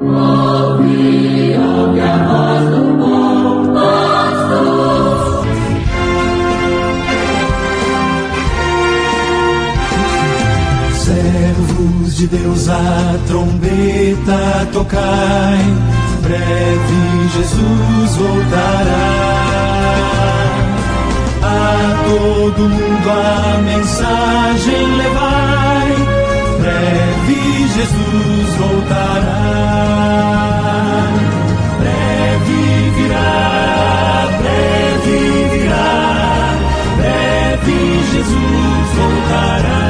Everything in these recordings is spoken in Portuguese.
Ouve a voz do bom pastor. Servos de Deus, a trombeta tocai, breve Jesus voltará. A todo mundo a mensagem levai, breve Jesus voltará. Breve virá, breve virá, breve Jesus voltará.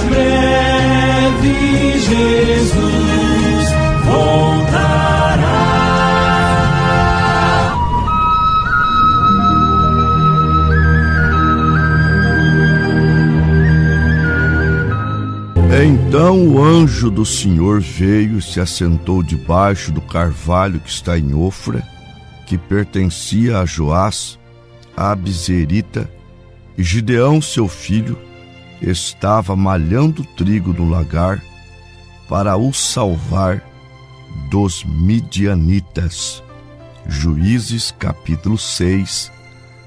Breve Jesus voltará. Então o anjo do Senhor veio e se assentou debaixo do carvalho que está em Ofra, que pertencia a Joás, a Abizerita, e Gideão, seu filho, estava malhando trigo no lagar para o salvar dos midianitas. Juízes capítulo 6,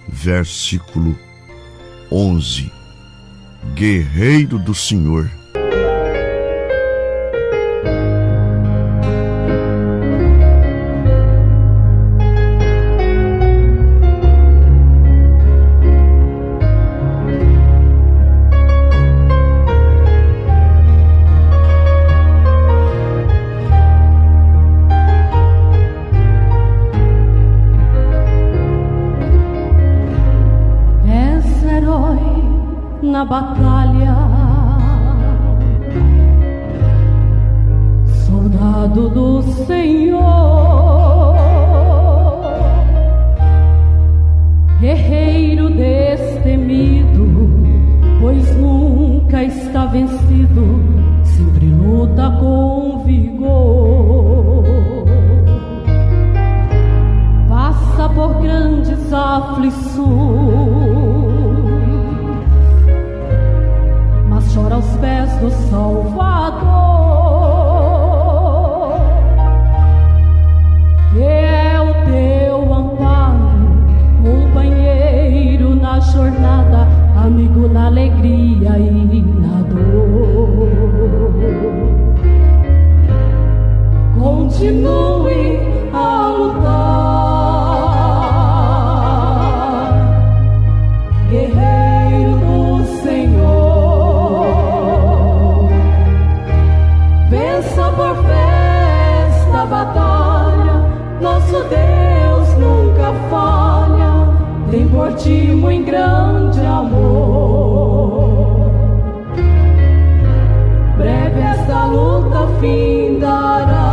versículo 11. Guerreiro do Senhor. Na batalha, soldado do Senhor, guerreiro destemido, pois nunca está vencido, sempre luta com vigor. Passa por grandes aflições, chora aos pés do Salvador, que é o teu amparo, companheiro na jornada, amigo na alegria e na dor. Continue a lutar, guerreiro do Senhor. Por fé esta batalha, nosso Deus nunca falha, tem por ti muito grande amor. Breve esta luta findará,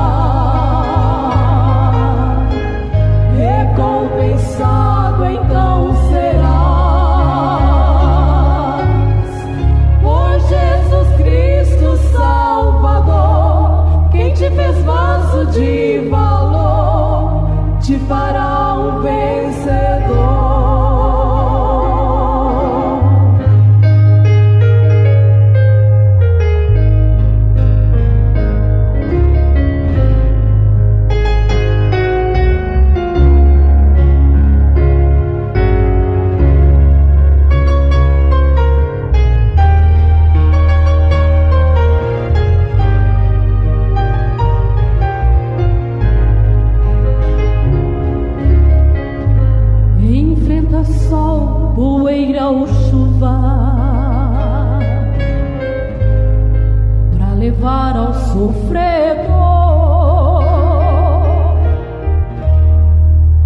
recompensado então serás, por Jesus Cristo Salvador. Quem te fez vaso de valor, te fará um vencedor. Sol, poeira ou chuva, pra levar ao sofredor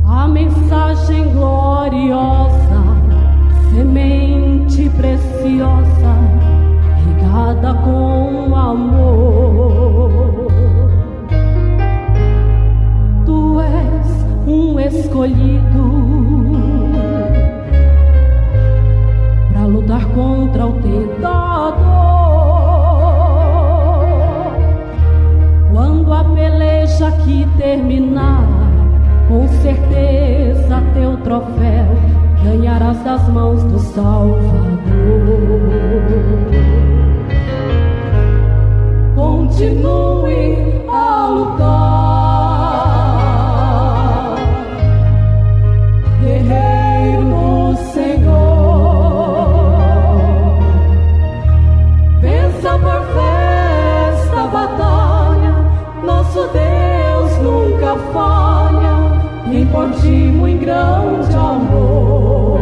a mensagem gloriosa, semente preciosa, regada com amor. Tu és um escolhido lutar contra o tentador. Quando a peleja aqui terminar, com certeza teu troféu ganharás das mãos do Salvador. Continue de muito grande amor.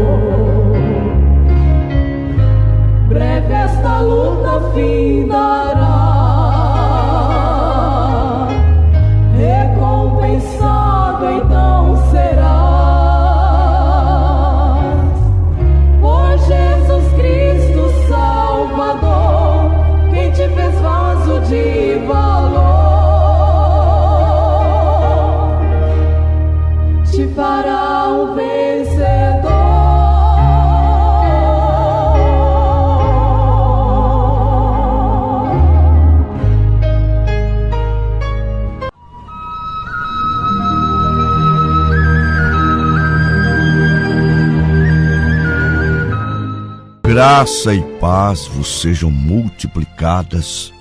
Breve esta luta findará, recompensado então serás, por Jesus Cristo Salvador, quem te fez vaso de valor, te fará um vencedor. Graça e paz vos sejam multiplicadas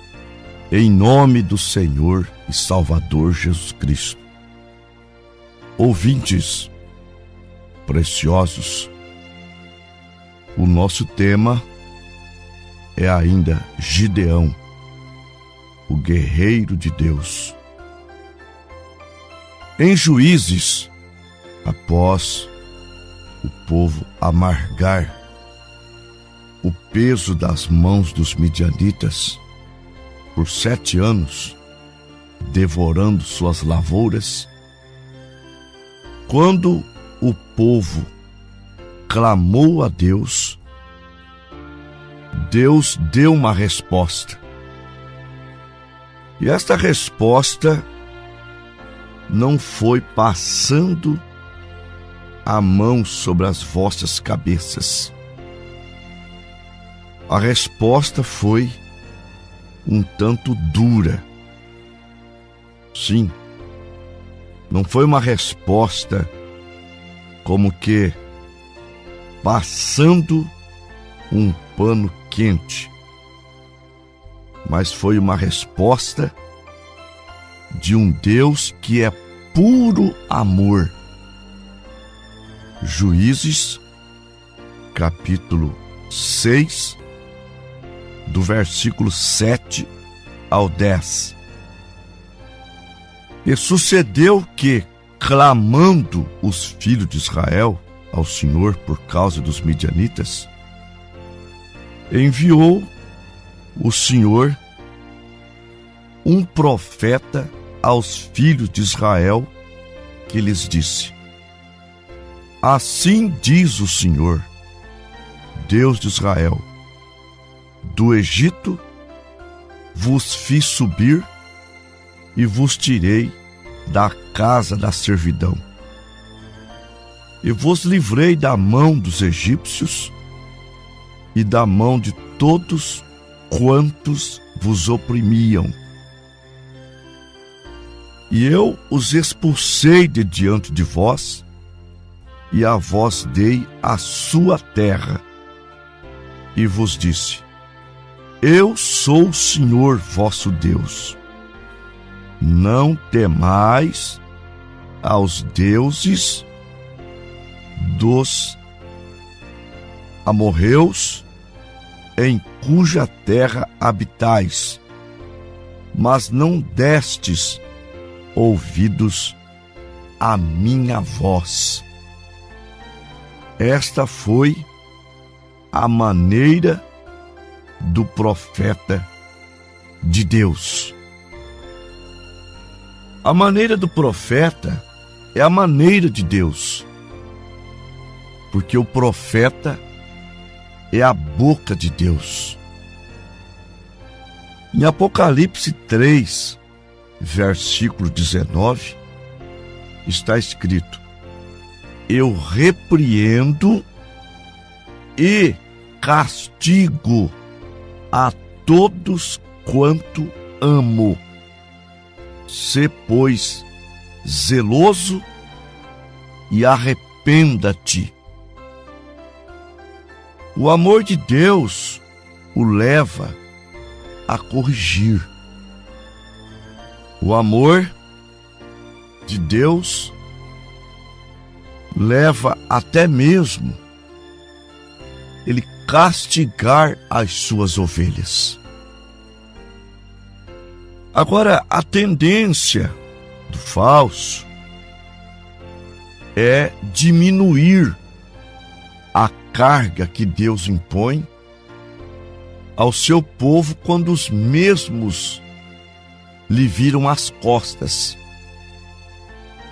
em nome do Senhor e Salvador Jesus Cristo. Ouvintes preciosos, o nosso tema é ainda Gideão, o guerreiro de Deus. Em Juízes, após o povo amargar o peso das mãos dos midianitas por 7 anos, devorando suas lavouras, quando o povo clamou a Deus, Deus deu uma resposta. E esta resposta não foi passando a mão sobre as vossas cabeças. A resposta foi um tanto dura. Sim, não foi uma resposta como que passando um pano quente, mas foi uma resposta de um Deus que é puro amor. Juízes, capítulo 6, do versículo 7 ao 10. E sucedeu que, clamando os filhos de Israel ao Senhor por causa dos midianitas, enviou o Senhor um profeta aos filhos de Israel, que lhes disse: assim diz o Senhor, Deus de Israel: do Egito vos fiz subir e vos tirei da casa da servidão, e vos livrei da mão dos egípcios e da mão de todos quantos vos oprimiam. E eu os expulsei de diante de vós, e a vós dei a sua terra, e vos disse: eu sou o Senhor vosso Deus. Não temais aos deuses dos amorreus, em cuja terra habitais, mas não destes ouvidos à minha voz. Esta foi a maneira do profeta de Deus. A maneira do profeta é a maneira de Deus, porque o profeta é a boca de Deus. Em Apocalipse 3, versículo 19, está escrito: eu repreendo e castigo a todos quanto amo. Sê, pois, zeloso e arrependa-te. O amor de Deus o leva a corrigir. O amor de Deus leva até mesmo ele castigar as suas ovelhas. Agora, a tendência do falso é diminuir a carga que Deus impõe ao seu povo quando os mesmos lhe viram as costas.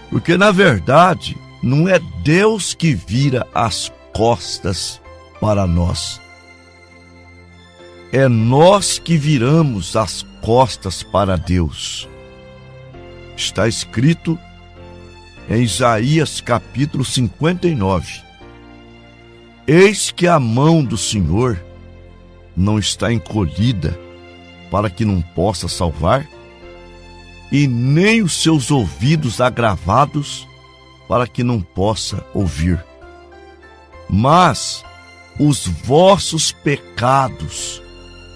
Porque, na verdade, não é Deus que vira as costas para nós. É nós que viramos as costas para Deus. Está escrito em Isaías capítulo 59. Eis que a mão do Senhor não está encolhida para que não possa salvar, e nem os seus ouvidos agravados para que não possa ouvir. Mas os vossos pecados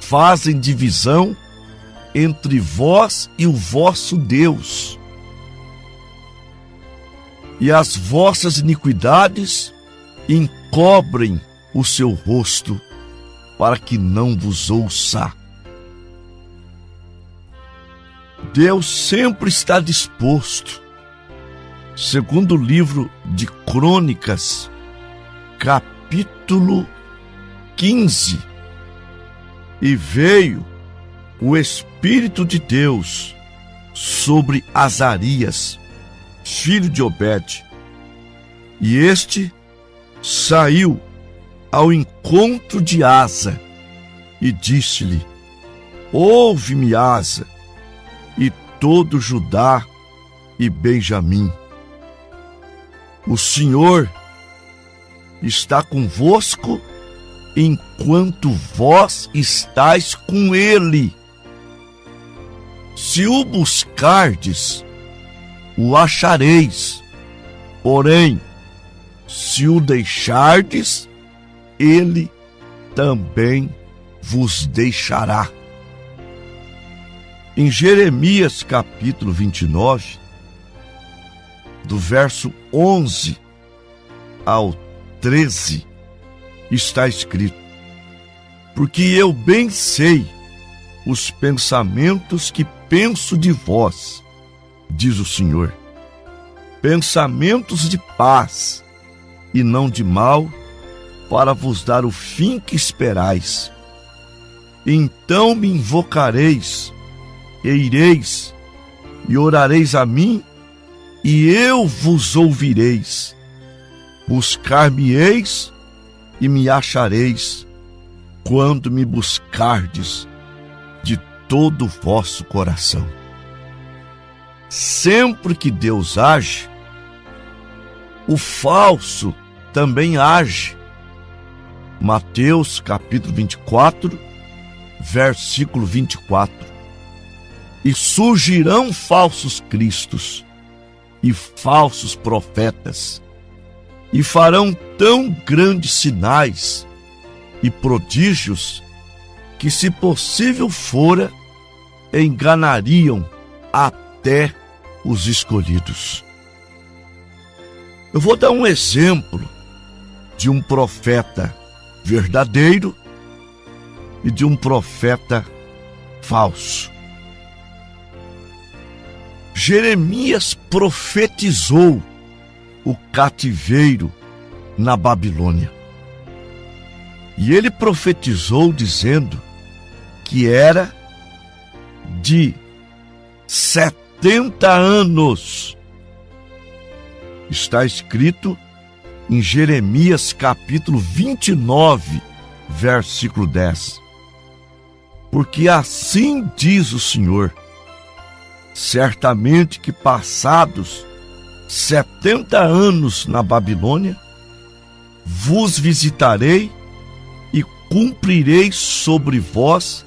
fazem divisão entre vós e o vosso Deus, e as vossas iniquidades encobrem o seu rosto para que não vos ouça. Deus sempre está disposto. Segundo o livro de Crônicas, capítulo 15, e veio o Espírito de Deus sobre Azarias, filho de Obed, e este saiu ao encontro de Asa e disse-lhe: ouve-me, Asa, e todo Judá e Benjamim. O Senhor está convosco enquanto vós estáis com ele. Se o buscardes, o achareis. Porém, se o deixardes, ele também vos deixará. Em Jeremias capítulo 29, do verso 11 ao 13, está escrito: porque eu bem sei os pensamentos que penso de vós, diz o Senhor, pensamentos de paz e não de mal, para vos dar o fim que esperais. Então me invocareis, e ireis, e orareis a mim, e eu vos ouvireis. Buscar-me-eis, e me achareis, quando me buscardes de todo o vosso coração. Sempre que Deus age, o falso também age. Mateus capítulo 24, versículo 24. E surgirão falsos cristos e falsos profetas, e farão tão grandes sinais e prodígios que, se possível fora, enganariam até os escolhidos. Eu vou dar um exemplo de um profeta verdadeiro e de um profeta falso. Jeremias profetizou o cativeiro na Babilônia. E ele profetizou dizendo que era de 70 anos. Está escrito em Jeremias capítulo 29, versículo 10. Porque assim diz o Senhor: certamente que passados 70 anos na Babilônia, vos visitarei e cumprirei sobre vós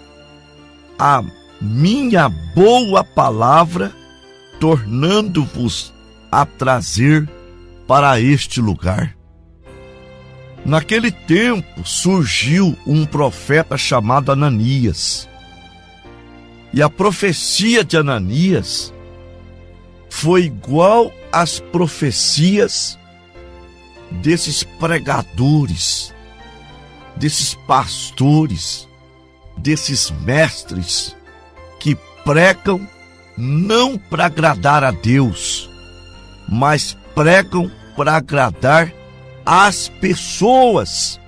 a minha boa palavra, tornando-vos a trazer para este lugar. Naquele tempo surgiu um profeta chamado Ananias. E a profecia de Ananias foi igual às profecias desses pregadores, desses pastores, desses mestres que pregam não para agradar a Deus, mas pregam para agradar as pessoas,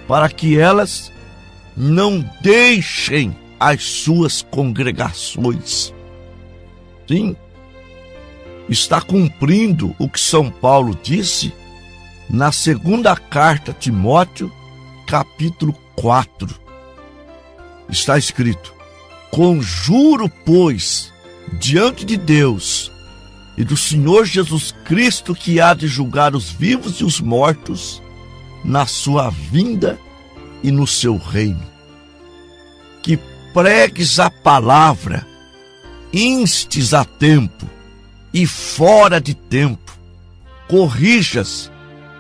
para que elas não deixem as suas congregações. Sim, está cumprindo o que São Paulo disse na segunda carta a Timóteo, capítulo 4. Está escrito: conjuro, pois, diante de Deus e do Senhor Jesus Cristo, que há de julgar os vivos e os mortos na sua vinda e no seu reino, que pregues a palavra, instes a tempo e fora de tempo, corrijas,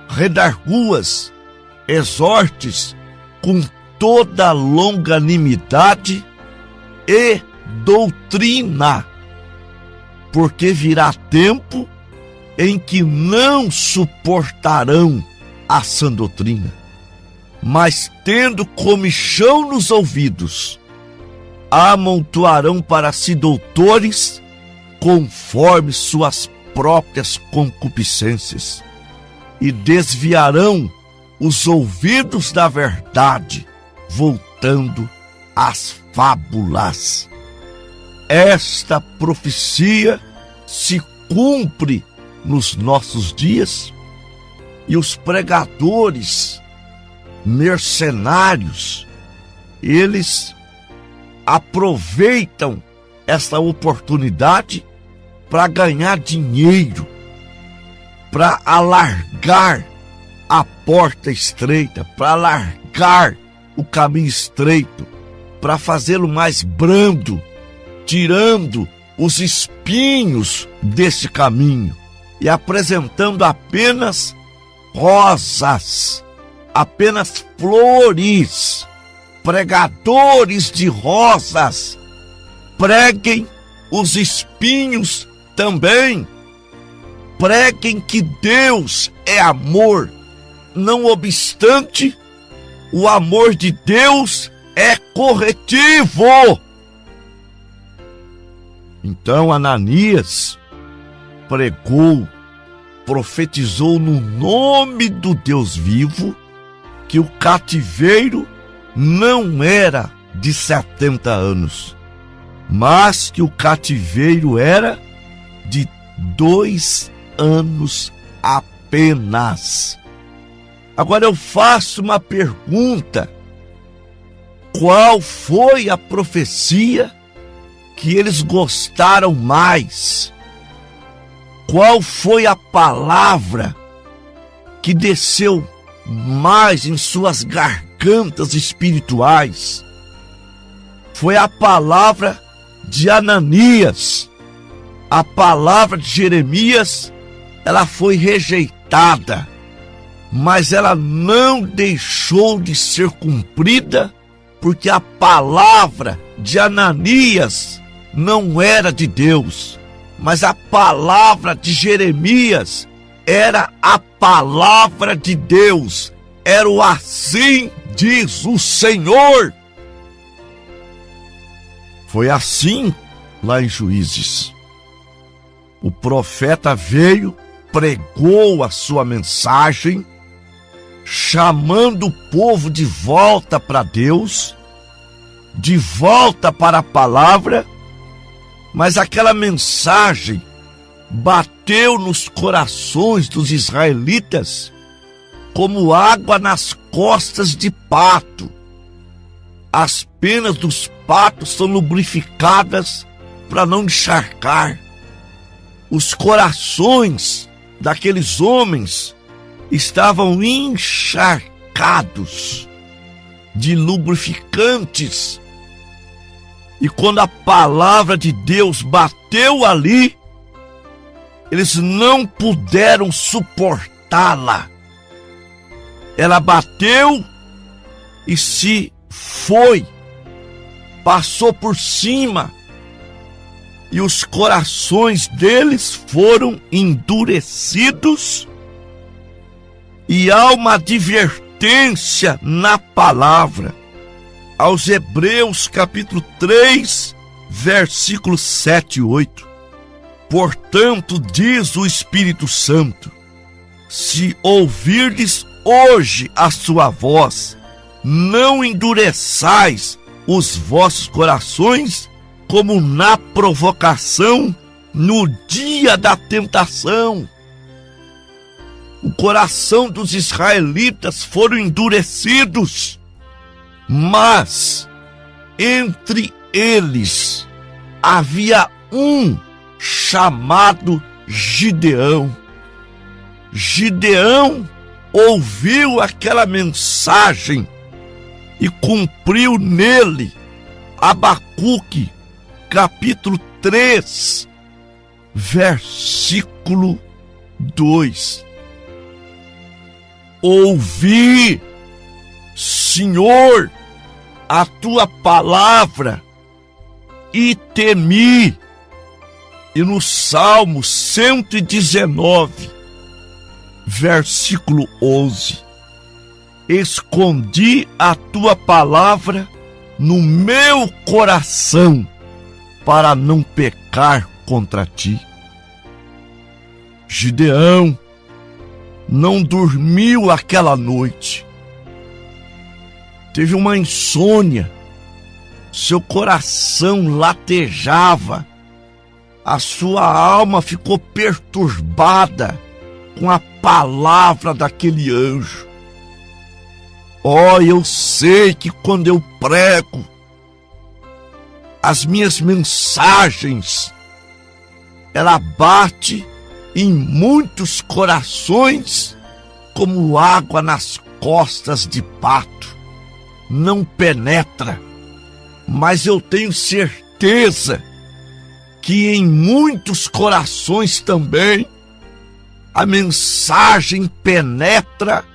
redarguas, exortes com toda longanimidade e doutrina, porque virá tempo em que não suportarão a sã doutrina, mas tendo comichão nos ouvidos, amontoarão para si doutores conforme suas próprias concupiscências, e desviarão os ouvidos da verdade, voltando às fábulas. Esta profecia se cumpre nos nossos dias, e os pregadores mercenários, eles aproveitam esta oportunidade para ganhar dinheiro, para alargar a porta estreita, para alargar o caminho estreito, para fazê-lo mais brando, tirando os espinhos desse caminho e apresentando apenas rosas, apenas flores. Pregadores de rosas, preguem os espinhos também. Preguem que Deus é amor, não obstante, o amor de Deus é corretivo. Então Ananias pregou, profetizou no nome do Deus vivo que o cativeiro não era de 70 anos, mas que o cativeiro era de 2 anos apenas. Agora eu faço uma pergunta: qual foi a profecia que eles gostaram mais? Qual foi a palavra que desceu mais em suas gargantas espirituais? Foi a palavra de Ananias. A palavra de Jeremias, ela foi rejeitada, mas ela não deixou de ser cumprida, porque a palavra de Ananias não era de Deus, mas a palavra de Jeremias era a palavra de Deus, era o assim diz o Senhor. Foi assim lá em Juízes. O profeta veio, pregou a sua mensagem, chamando o povo de volta para Deus, de volta para a palavra, mas aquela mensagem bateu nos corações dos israelitas como água nas costas de pato. As penas dos patos são lubrificadas para não encharcar. Os corações daqueles homens estavam encharcados de lubrificantes. E quando a palavra de Deus bateu ali, eles não puderam suportá-la. Ela bateu e se foi, passou por cima, e os corações deles foram endurecidos, e há uma advertência na palavra. Aos Hebreus capítulo 3, versículos 7 e 8. Portanto, diz o Espírito Santo, se ouvirdes hoje a sua voz, não endureçais os vossos corações, como na provocação, no dia da tentação. O coração dos israelitas foram endurecidos, mas entre eles havia um chamado Gideão. Gideão ouviu aquela mensagem e cumpriu nele Abacuque, capítulo 3, versículo 2. Ouvi, Senhor, a tua palavra e temi. E no Salmo 119, versículo 11, escondi a tua palavra no meu coração para não pecar contra ti. Gideão não dormiu aquela noite. Teve uma insônia. Seu coração latejava. A sua alma ficou perturbada com a palavra daquele anjo. Eu sei que quando eu prego, as minhas mensagens, ela bate em muitos corações como água nas costas de pato. Não penetra, mas eu tenho certeza que em muitos corações também a mensagem penetra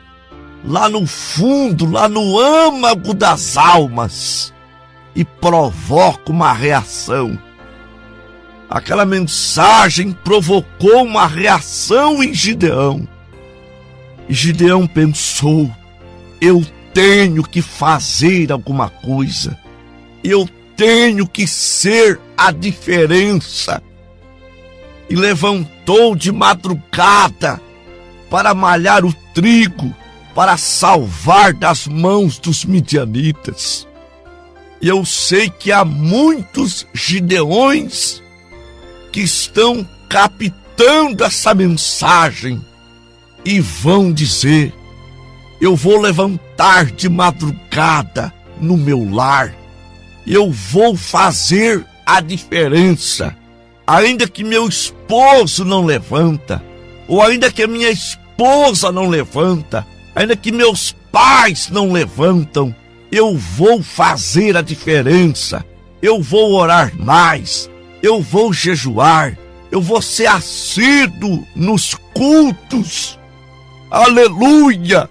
lá no fundo, lá no âmago das almas e provoca uma reação. Aquela mensagem provocou uma reação em Gideão. E Gideão pensou: eu tenho que fazer alguma coisa. Eu tenho que ser a diferença. E levantou de madrugada para malhar o trigo, para salvar das mãos dos midianitas. E eu sei que há muitos Gideões que estão captando essa mensagem e vão dizer: eu vou levantar de madrugada no meu lar, eu vou fazer a diferença, ainda que meu esposo não levanta, ou ainda que a minha esposa não levanta, ainda que meus pais não levantam, eu vou fazer a diferença, eu vou orar mais, eu vou jejuar, eu vou ser assíduo nos cultos, aleluia,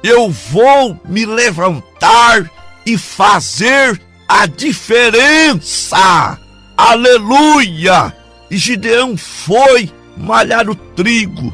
eu vou me levantar e fazer a diferença, aleluia. E Gideão foi malhar o trigo,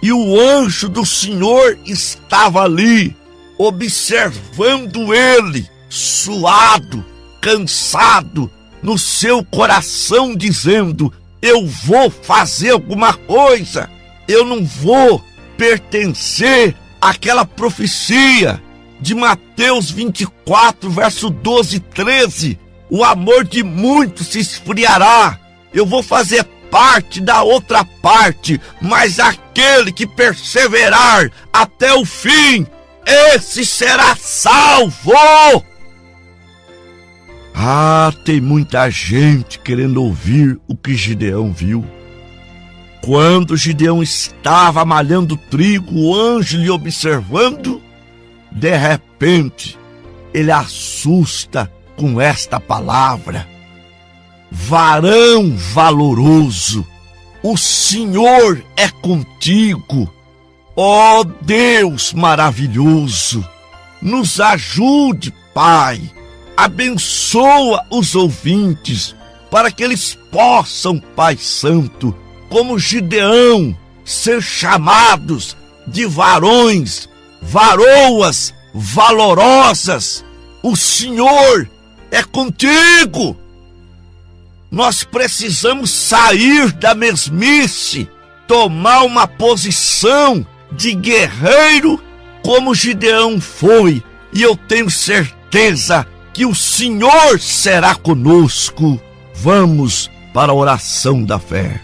e o anjo do Senhor estava ali, observando ele, suado, cansado, no seu coração dizendo: eu vou fazer alguma coisa, eu não vou pertencer àquela profecia de Mateus 24, verso 12 e 13, o amor de muitos se esfriará, eu vou fazer parte da outra parte, mas aquele que perseverar até o fim, esse será salvo. Tem muita gente querendo ouvir o que Gideão viu. Quando Gideão estava malhando trigo, o anjo lhe observando, de repente, ele assusta com esta palavra: varão valoroso, o Senhor é contigo. Ó Deus maravilhoso, nos ajude, Pai. Abençoa os ouvintes, para que eles possam, Pai Santo, como Gideão, ser chamados de varões, varoas valorosas. O Senhor é contigo. Nós precisamos sair da mesmice, tomar uma posição de guerreiro como Gideão foi. E eu tenho certeza que o Senhor será conosco. Vamos para a oração da fé.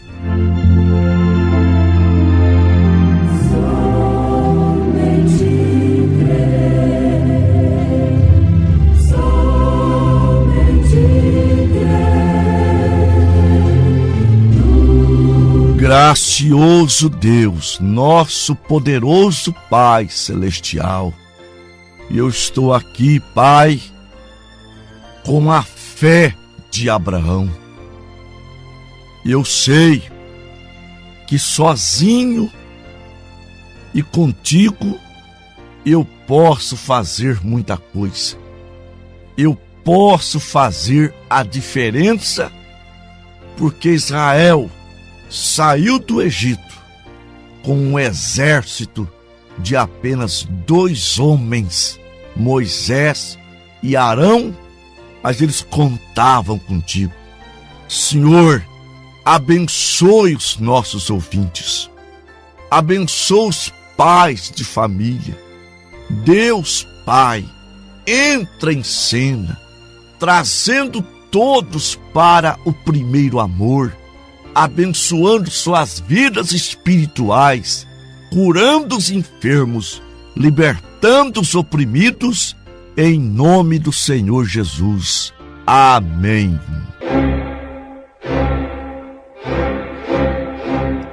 Gracioso Deus, nosso poderoso Pai Celestial, eu estou aqui, Pai, com a fé de Abraão. Eu sei que sozinho e contigo eu posso fazer muita coisa. Eu posso fazer a diferença, porque Israel saiu do Egito com um exército de apenas 2 homens, Moisés e Arão, mas eles contavam contigo. Senhor, abençoe os nossos ouvintes, abençoe os pais de família. Deus Pai, entra em cena, trazendo todos para o primeiro amor, abençoando suas vidas espirituais, curando os enfermos, libertando os oprimidos, em nome do Senhor Jesus. Amém.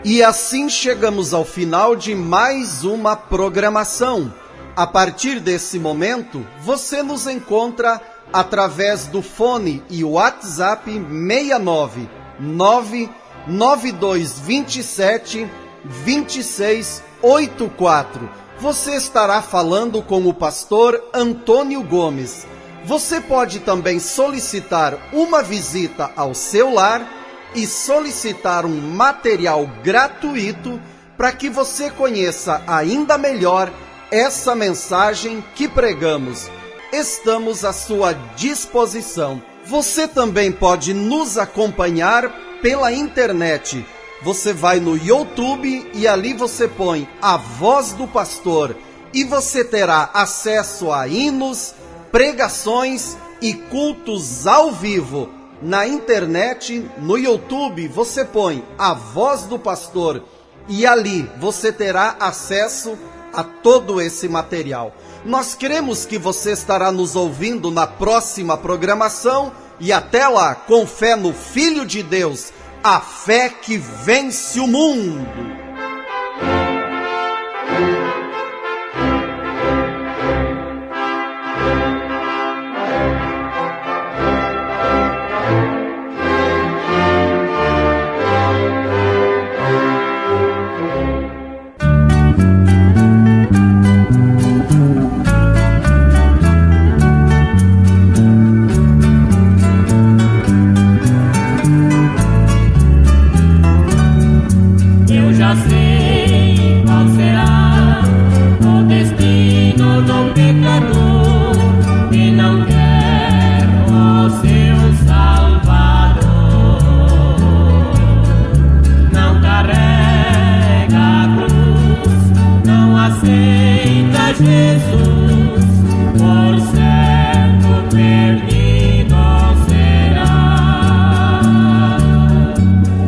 E assim chegamos ao final de mais uma programação. A partir desse momento, você nos encontra através do fone e WhatsApp 69 99227 2684. Você estará falando com o pastor Antônio Gomes. Você pode também solicitar uma visita ao seu lar e solicitar um material gratuito para que você conheça ainda melhor essa mensagem que pregamos. Estamos à sua disposição. Você também pode nos acompanhar pela internet. Você vai no YouTube e ali você põe A Voz do Pastor e você terá acesso a hinos, pregações e cultos ao vivo. Na internet, no YouTube, você põe A Voz do Pastor e ali você terá acesso a todo esse material. Nós cremos que você estará nos ouvindo na próxima programação e até lá, com fé no Filho de Deus, a fé que vence o mundo.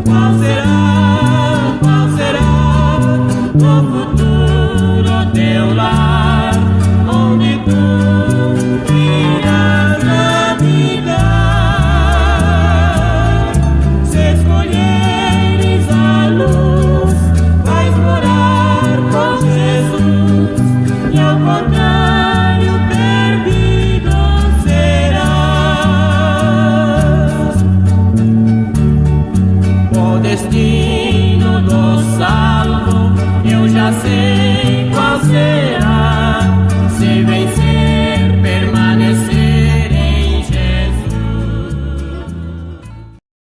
Qual será o futuro?